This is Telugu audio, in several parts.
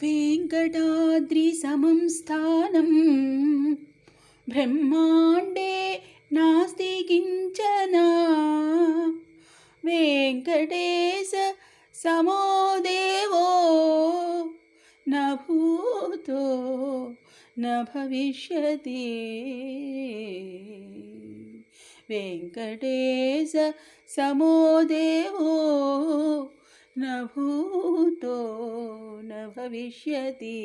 वेङ्कटाद्रि समं स्थानं ब्रह्माण्डे नास्ति किञ्चन। वेङ्कटेश समो देवो न भूतो न भविष्यति। वेङ्कटेश समो देवो न भूतो न भविष्यति।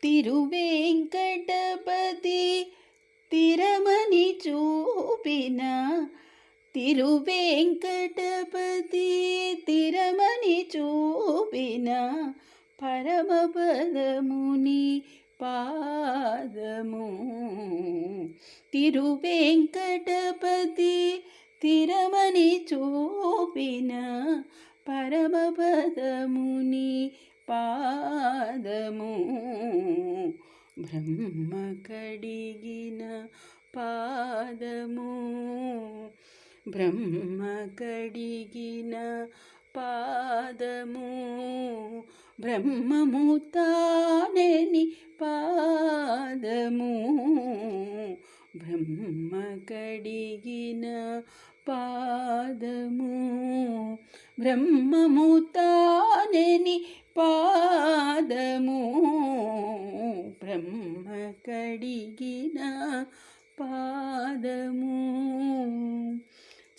తిరువేంకటపతి తిరమని చూపిన, తిరువేంకటపతి తిరమని చూపిన పరమపదముని పాదము. తిరువేంకటపతి తిరమని చూపిన పరమపదముని పాదము. బ్రహ్మ కడిగిన పాదము, బ్రహ్మ కడిగిన పాదము. బ్రహ్మము తానని పాదము, బ్రహ్మ కడిగిన పాదము. బ్రహ్మము తానని పాదము, బ్రహ్మ కడిగిన పాదము.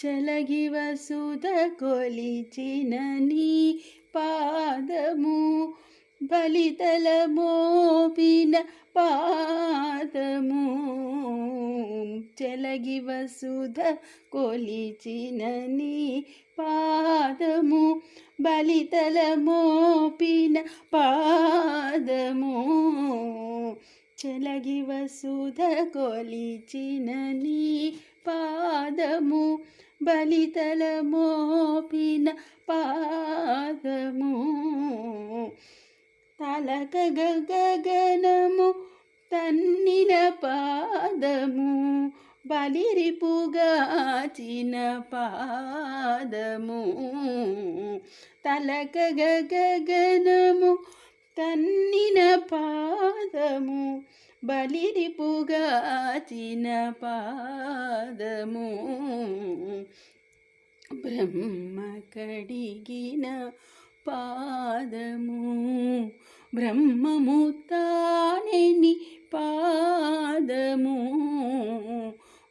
చలగి వసుధ కొలిచిన నీ పాదము, బలితల మోపిన పాదము. చలగి వసుధ కొలిచిన నీ పాదము, బలితల మోపిన పాదము. చలగి వసుధ కొలిచిన నీ పాదము, బలితల మోపిన పాదము. తలక గగనము తన్నిన పాదము, బలిరిపుగాచిన పాదము. తలక గగనము తన్నిన పాదము, బలిరిపుగాచిన పాదము. బ్రహ్మ కడిగిన పాదము, బ్రహ్మము తానని పాదము.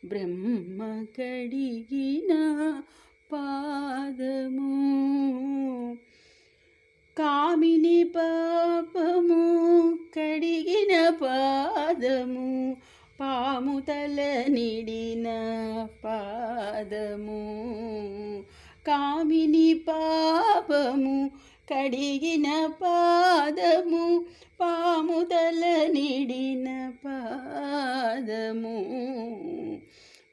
బ్రహ్మ కడిగిన పాదము. కామిని పాపము కడిగిన పాదము, పాము తల నిడిన పాదము. కామిని పాపము కడిగిన పాదము, పాము తల నిడిన పాదము.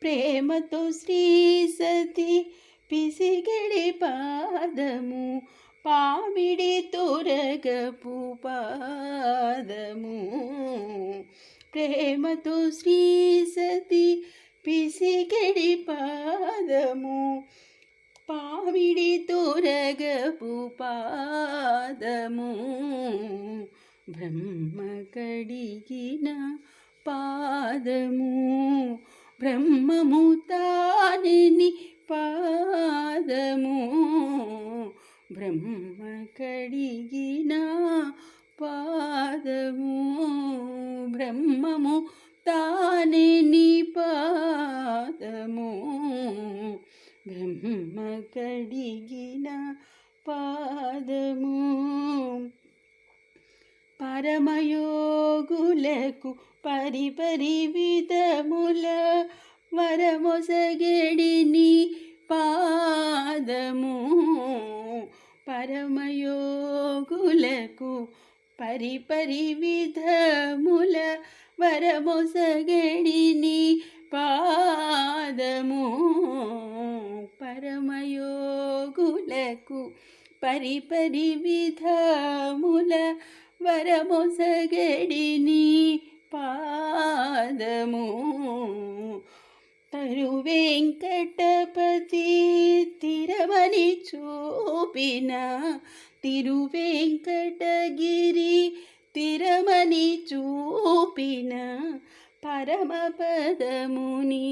ప్రేమతో శ్రీ సతి పిసిగడి పాదము, పామిడి తొరగపు పాదము. ప్రేమతో శ్రీ సతి పిసిగడి పాదము, పామిడి తొరగపు పాదము. బ్రహ్మ కడిగిన పాదము, బ్రహ్మము తానని పాదము. బ్రహ్మ కడిగిన పాదము, బ్రహ్మము తానని పాదము. బ్రహ్మ కడిగిన పాదము. పరమయోగులకు పరిపరి విధముల వరమొసగడిని పాదము. పరమయోగులకు పరిపరి విధముల వరమొసగడిని పాదము. పరమయోగులకు పరిపరి విధముల వరమొసగడిని పాదము. తరువేంకటపతి తిరమని చూపిన తిరువేంకటగిరి తిరమని చూపిన పరమపదముని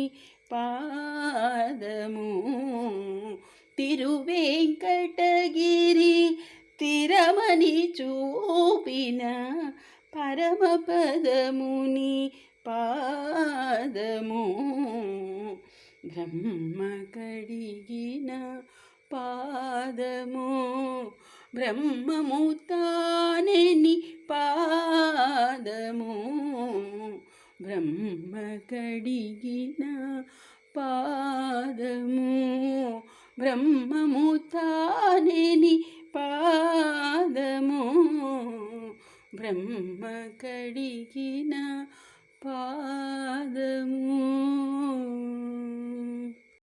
పాదము తిరువేంకటగిరి తిరమని చూపిన పరమపదముని పాదము బ్రహ్మ కడిగిన పాదము బ్రహ్మము తానని పాదము బ్రహ్మ కడిగిన పాదము బ్రహ్మము తానని పాదము బ్రహ్మ కడిగిన పాదము